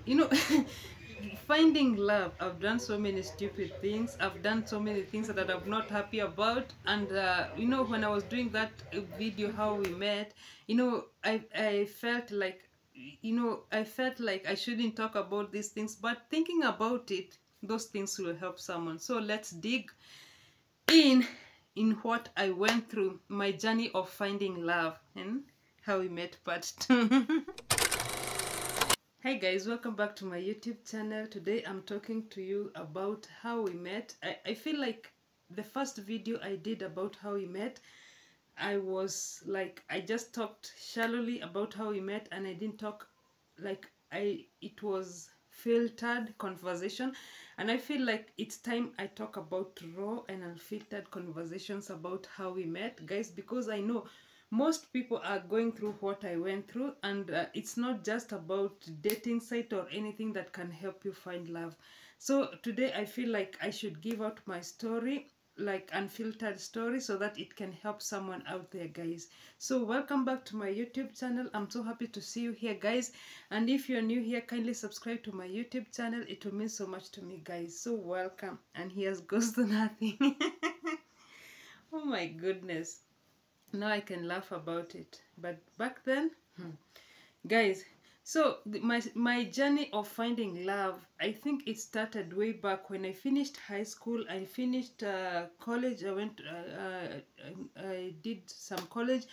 you know, finding love. I've done so many stupid things. I've done so many things that I'm not happy about. And when I was doing that video, how we met, I felt like, I felt like I shouldn't talk about these things. But thinking about it, those things will help someone. So let's dig in what I went through, my journey of finding love and how we met part 2. Hi guys, welcome back to my YouTube channel. Today I'm talking to you about how we met. I feel like the first video I did about how we met, I just talked shallowly about how we met, and I didn't talk it was filtered conversation. And I feel like it's time I talk about raw and unfiltered conversations about how we met, guys, because I know most people are going through what I went through, and it's not just about dating site or anything that can help you find love. So today I feel like I should give out my story, like unfiltered story, so that it can help someone out there, guys. So welcome back to my YouTube channel. I'm so happy to see you here, guys. And if you're new here, kindly subscribe to my YouTube channel. It will mean so much to me, guys. So welcome. And here's goes to nothing. Oh my goodness, now I can laugh about it, but back then, guys. So my journey of finding love, I think it started way back when I finished high school. I finished college. I did some college,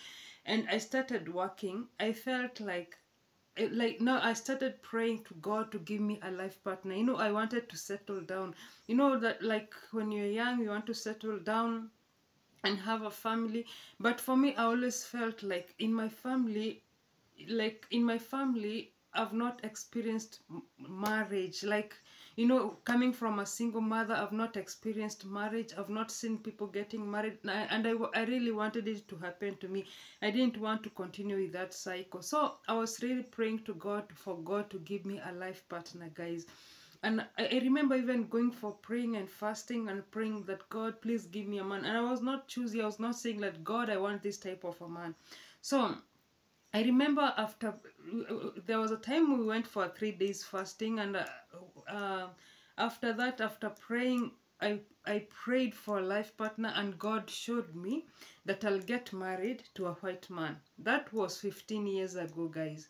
and I started working. I felt like now I started praying to God to give me a life partner. I wanted to settle down. That like when you're young, you want to settle down and have a family. But for me, I always felt like in my family I've not experienced marriage. Like, coming from a single mother, I've not experienced marriage. I've not seen people getting married, and I really wanted it to happen to me. I didn't want to continue with that cycle, so I was really praying to God for God to give me a life partner, guys. And I remember even going for praying and fasting and praying that God, please give me a man. And I was not choosy. I was not saying that God, I want this type of a man. So I remember there was a time we went for 3 days fasting, and after that, after praying, I prayed for a life partner, and God showed me that I'll get married to a white man. That was 15 years ago, guys.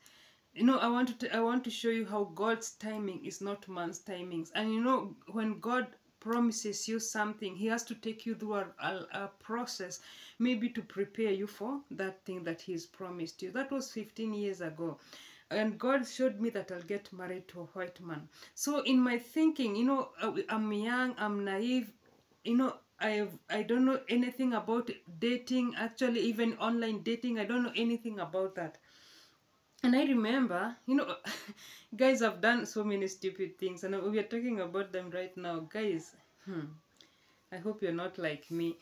I want to show you how God's timing is not man's timings. And when God promises you something, he has to take you through a process, maybe to prepare you for that thing that he's promised you. That was 15 years ago. And God showed me that I'll get married to a white man. So in my thinking, I'm young, I'm naive, I don't know anything about dating, actually even online dating. I don't know anything about that. And I remember, guys, I've done so many stupid things, and we are talking about them right now, guys. I hope you're not like me.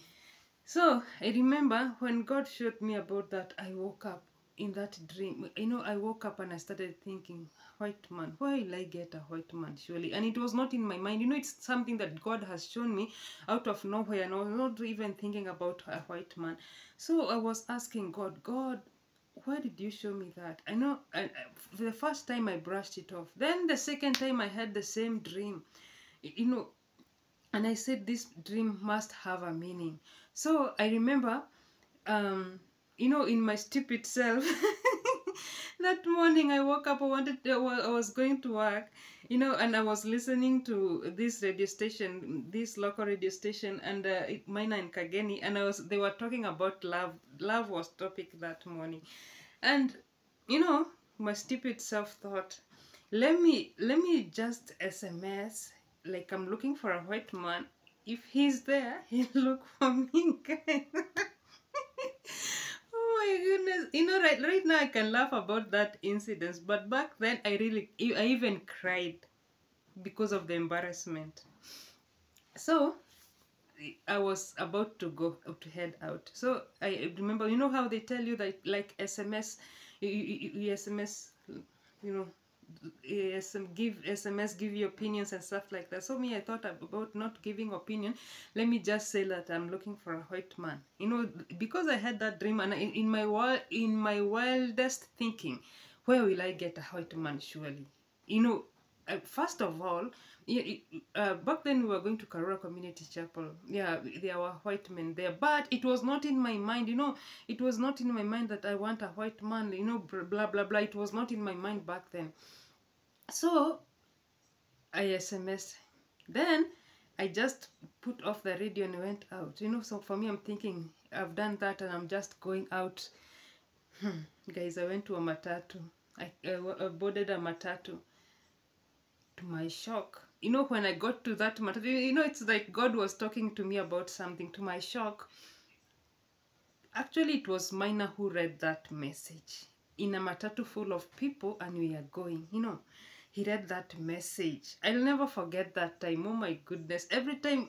So I remember when God showed me about that, I woke up in that dream. I woke up and I started thinking, white man, why will I get a white man, surely? And it was not in my mind. It's something that God has shown me out of nowhere, and I was not even thinking about a white man. So I was asking God, God, why did you show me that? I know, for the first time I brushed it off. Then the second time I had the same dream, you know, and I said this dream must have a meaning. So I remember, in my stupid self, that morning I woke up, I was going to work, and I was listening to this radio station, this local radio station, and mine in Kageni, and they were talking about love. Love was topic that morning. And my stupid self thought, let me just SMS, like I'm looking for a white man. If he's there, he'll look for me, guys. Oh my goodness. Right now I can laugh about that incident, but back then I even cried because of the embarrassment. So I was about to go to head out. So I remember, how they tell you that, like, SMS, you SMS, you know, give your opinions and stuff like that. So me, I thought about not giving opinion. Let me just say that I'm looking for a white man. Because I had that dream, and in my wildest thinking, where will I get a white man? Surely, first of all, back then we were going to Karura Community Chapel. Yeah, there were white men there, but it was not in my mind. It was not in my mind that I want a white man. Blah blah blah. It was not in my mind back then. So I SMS. Then I just put off the radio and went out. So for me, I'm thinking I've done that and I'm just going out. Guys, I went to a matatu. I boarded a matatu. To my shock, when I got to that matatu, it's like God was talking to me about something. To my shock, actually it was Maina who read that message in a matatu full of people, and we are going. He read that message. I'll never forget that time. Oh my goodness. Every time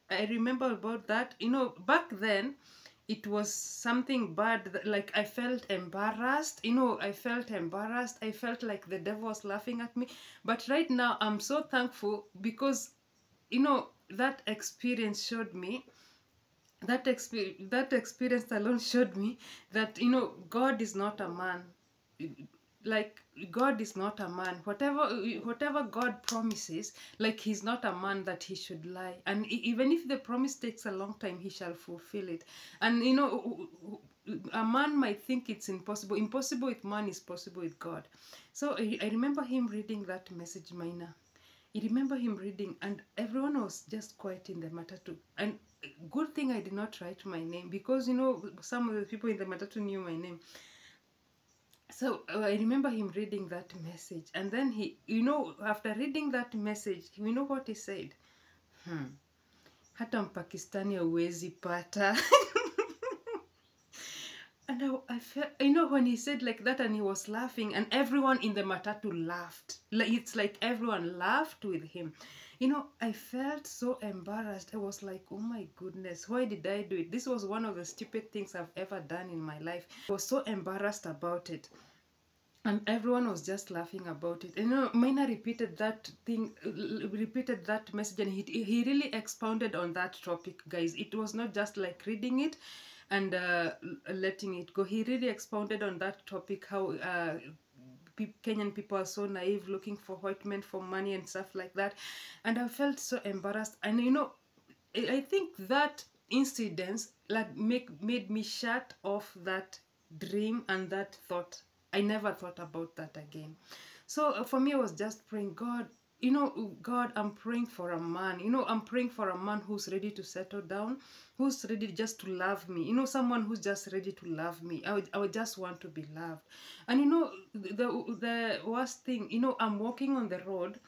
I remember about that, back then, it was something bad. Like, I felt embarrassed. I felt embarrassed. I felt like the devil was laughing at me. But right now, I'm so thankful because, that experience showed me, that experience alone showed me that, God is not a man. Like, God is not a man. Whatever God promises, like, he's not a man that he should lie. And even if the promise takes a long time, he shall fulfill it. And a man might think it's impossible. Impossible with man is possible with God. So I remember him reading that message, Maina. I remember him reading, and everyone was just quiet in the matatu. And good thing I did not write my name, because some of the people in the matatu knew my name. So I remember him reading that message, and then he, after reading that message, what he said? Hata Mpakistani hauwezi pata. And I felt, when he said like that, and he was laughing, and everyone in the matatu laughed. It's like everyone laughed with him. I felt so embarrassed. I was like, oh my goodness, why did I do it? This was one of the stupid things I've ever done in my life. I was so embarrassed about it. And everyone was just laughing about it. Maina repeated that message, and he really expounded on that topic, guys. It was not just like reading it and letting it go. He really expounded on that topic, how Kenyan people are so naive, looking for white men for money and stuff like that. And I felt so embarrassed. And I think that incident like made me shut off that dream and that thought. I never thought about that again. So for me, I was just praying, God, God, I'm praying for a man. I'm praying for a man who's ready to settle down, who's ready just to love me. Someone who's just ready to love me. I would just want to be loved. And the worst thing, I'm walking on the road.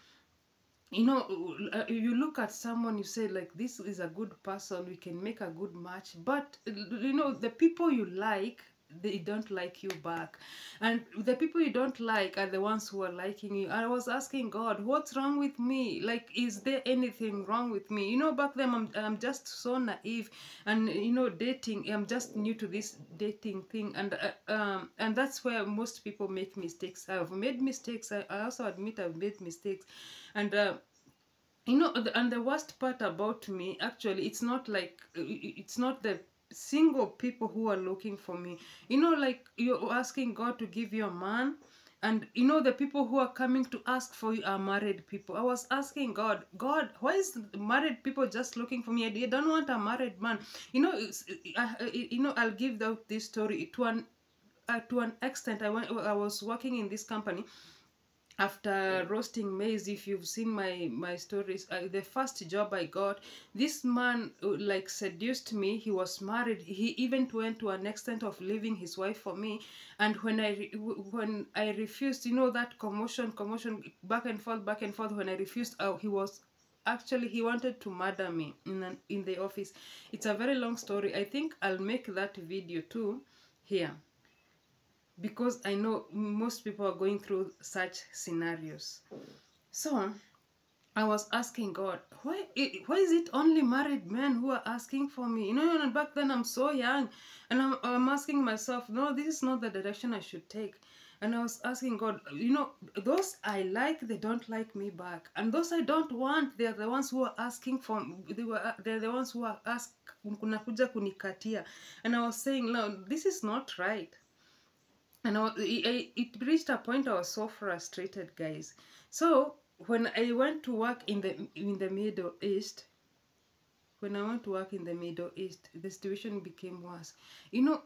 You look at someone, you say, like, this is a good person, we can make a good match. But the people you like, they don't like you back, and the people you don't like are the ones who are liking you. I was asking God, what's wrong with me? Like, is there anything wrong with me? Back then I'm just so naive, and dating, I'm just new to this dating thing, and that's where most people make mistakes. I've made mistakes. I also admit I've made mistakes. And and the worst part about me, actually, it's not the single people who are looking for me. Like, you're asking God to give you a man, and the people who are coming to ask for you are married people. I was asking God, why is married people just looking for me? I don't want a married man. I'll give out this story to an extent. I was working in this company. After roasting maize, if you've seen my stories, the first job I got, this man like seduced me. He was married. He even went to an extent of leaving his wife for me. And when I refused, that commotion back and forth. When I refused, he wanted to murder me in the office. It's a very long story. I think I'll make that video too here, because I know most people are going through such scenarios. So I was asking God, why is it only married men who are asking for me? And back then I'm so young, and I'm asking myself, no, this is not the direction I should take. And I was asking God, those I like, they don't like me back, and those I don't want, they're the ones who are asking for. They're the ones who are kunakuja kunikatia. And I was saying, no, this is not right. And it reached a point I was so frustrated, guys. So when I went to work in the Middle East, when I went to work in the Middle East, the situation became worse. You know,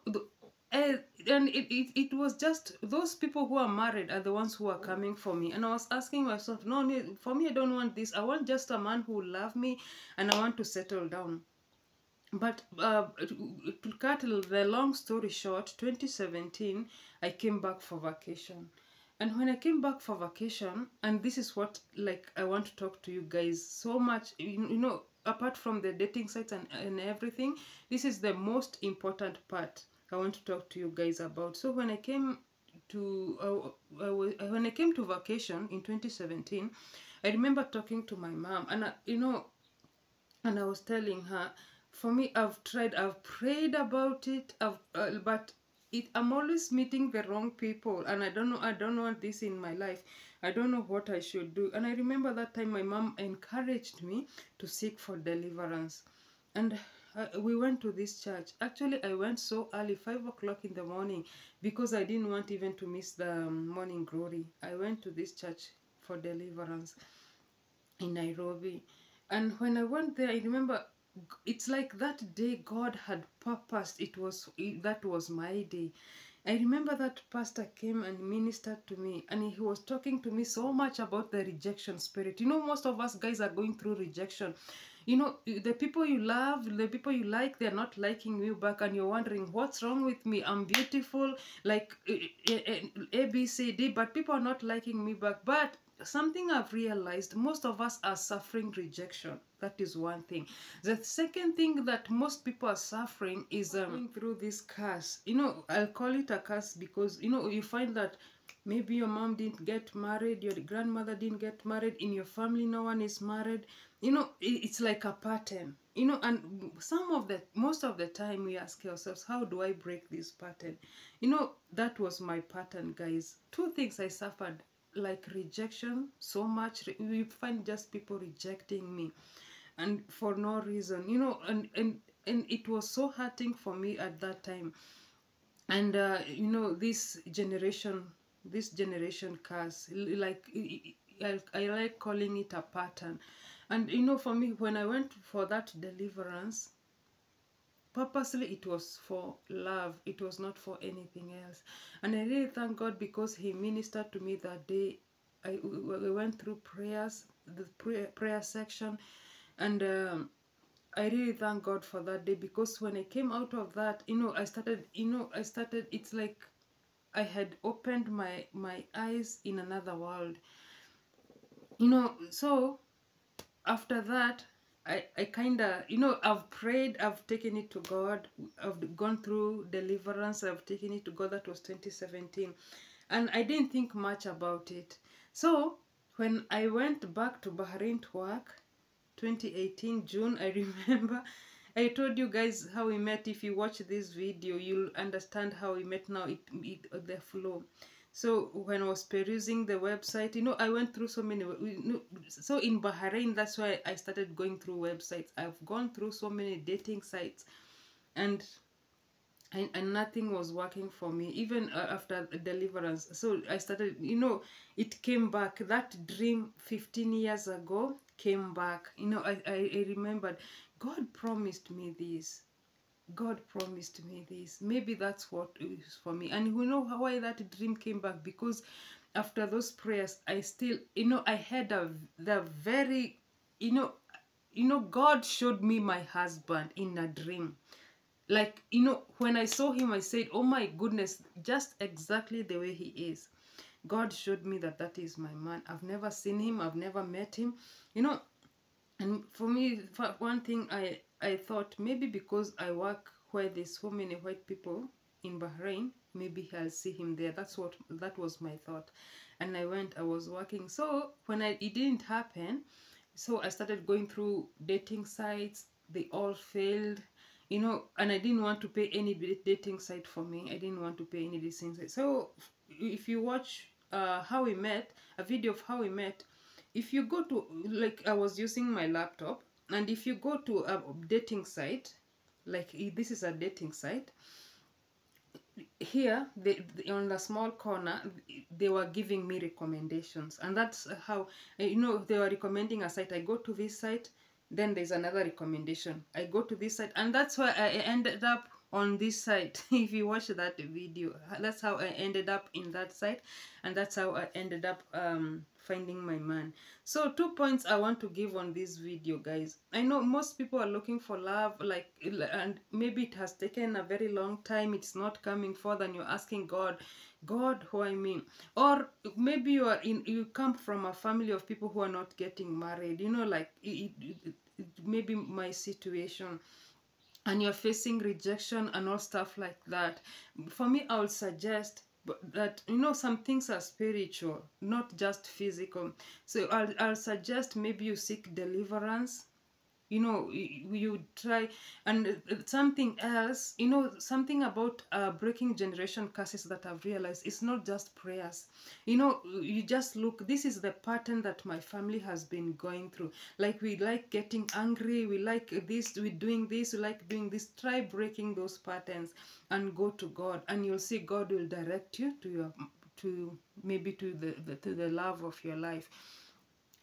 and it was just those people who are married are the ones who are coming for me. And I was asking myself, no, for me, I don't want this. I want just a man who will love me, and I want to settle down. But to cut the long story short, 2017, I came back for vacation. And when I came back for vacation, and this is what like I want to talk to you guys so much, you know, apart from the dating sites and everything, this is the most important part I want to talk to you guys about. So when I came to when I came to vacation in 2017, I remember talking to my mom, and you know, and I was telling her, for me, I've prayed about it, but I'm always meeting the wrong people, and I don't want this in my life. I don't know what I should do. And I remember that time my mom encouraged me to seek for deliverance. And we went to this church. Actually, I went so early, 5 o'clock in the morning, because I didn't want even to miss the morning glory. I went to this church for deliverance in Nairobi. And when I went there, I remember it's like that day God had purposed. That was my day. I remember that pastor came and ministered to me, and he was talking to me so much about the rejection spirit. You know, most of us guys are going through rejection. You know, the people you love, the people you like, they're not liking you back, and you're wondering, what's wrong with me? I'm beautiful, like A, B, C, D, but people are not liking me back. But something I've realized, most of us are suffering rejection. That is one thing. The second thing that most people are suffering is going through this curse. You know, I'll call it a curse because, you know, you find that maybe your mom didn't get married, your grandmother didn't get married, in your family no one is married. You know, it's like a pattern. You know, and most of the time we ask ourselves, how do I break this pattern? You know, that was my pattern, guys. Two things I suffered, like rejection so much. You find just people rejecting me, and for no reason, you know, and it was so hurting for me at that time. And you know, this generation curse, like I like calling it a pattern. And you know, for me, when I went for that deliverance, purposely it was for love, it was not for anything else. And I really thank God because he ministered to me that day. We went through prayers, the prayer section, and I really thank God for that day, because when I came out of that, you know, I started, it's like I had opened my eyes in another world, you know. So after that, I kind of, you know, I've prayed, I've taken it to God, I've gone through deliverance, I've taken it to God. That was 2017, and I didn't think much about it. So when I went back to Bahrain to work, 2018 June, I remember I told you guys how we met. If you watch this video, you'll understand how we met now, the flow. So when I was perusing the website, you know, I went through so many, so in Bahrain, that's why I started going through websites. I've gone through so many dating sites, and nothing was working for me, even after deliverance. So I started, you know, it came back. That dream 15 years ago came back. You know, I remembered, God promised me this. God promised me this. Maybe that's what is for me. And you know why that dream came back? Because after those prayers, I still, you know, I had the very, you know, God showed me my husband in a dream. Like, you know, when I saw him, I said, oh my goodness, just exactly the way he is. God showed me that that is my man. I've never seen him, I've never met him, you know. And for me, for one thing, I thought maybe because I work where there's so many white people in Bahrain, maybe I'll see him there. That was my thought. And I was working. So when it didn't happen, so I started going through dating sites. They all failed, you know, and I didn't want to pay any dating site for me. I didn't want to pay any dating site. So if you watch how we met, a video of how we met, if you go to, like, I was using my laptop, and if you go to a dating site, like this is a dating site, here on the small corner they were giving me recommendations, and that's how, you know, they were recommending a site. I go to this site, then there's another recommendation, I go to this site, and that's why I ended up on this site. If you watch that video, that's how I ended up in that site, and that's how I ended up finding my man. So 2 points I want to give on this video, guys. I know most people are looking for love, like, and maybe it has taken a very long time, it's not coming forth, and you're asking God, who I mean. Or maybe you come from a family of people who are not getting married, you know, like maybe my situation, and you're facing rejection and all stuff like that. For me, I would suggest that, you know, some things are spiritual, not just physical. So I'll suggest maybe you seek deliverance, you know, you try. And something else, you know, something about breaking generation curses that I've realized, it's not just prayers. You know, you just look, this is the pattern that my family has been going through. Like, we like getting angry, we like this, we doing this, we like doing this. Try breaking those patterns and go to God, and you'll see God will direct you to your, to maybe to the love of your life.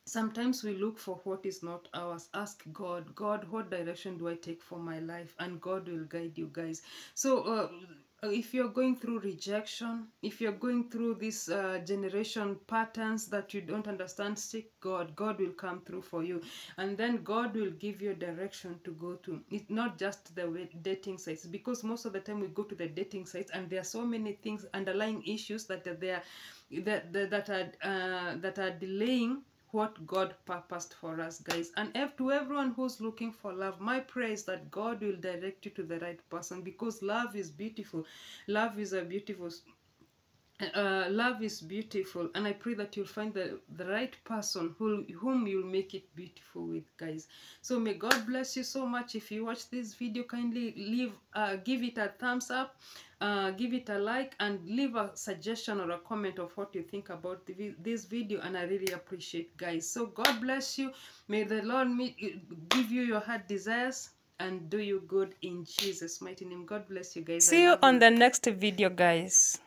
Sometimes we look for what is not ours. Ask God, what direction do I take for my life? And God will guide you, guys. So if you're going through rejection, if you're going through these generation patterns that you don't understand, seek God. God will come through for you, and then God will give you a direction to go to. It's not just the dating sites, because most of the time we go to the dating sites and there are so many things, underlying issues that are there, that are delaying what God purposed for us, guys. And to everyone who's looking for love, my prayer is that God will direct you to the right person, because love is beautiful. Love is a beautiful love is beautiful, and I pray that you'll find the right person whom you'll make it beautiful with, guys. So may God bless you so much. If you watch this video, kindly give it a thumbs up, give it a like, and leave a suggestion or a comment of what you think about this video, and I really appreciate, guys. So God bless you. May the Lord give you your heart desires and do you good in Jesus' mighty name. God bless you, guys. See you on the next video, guys.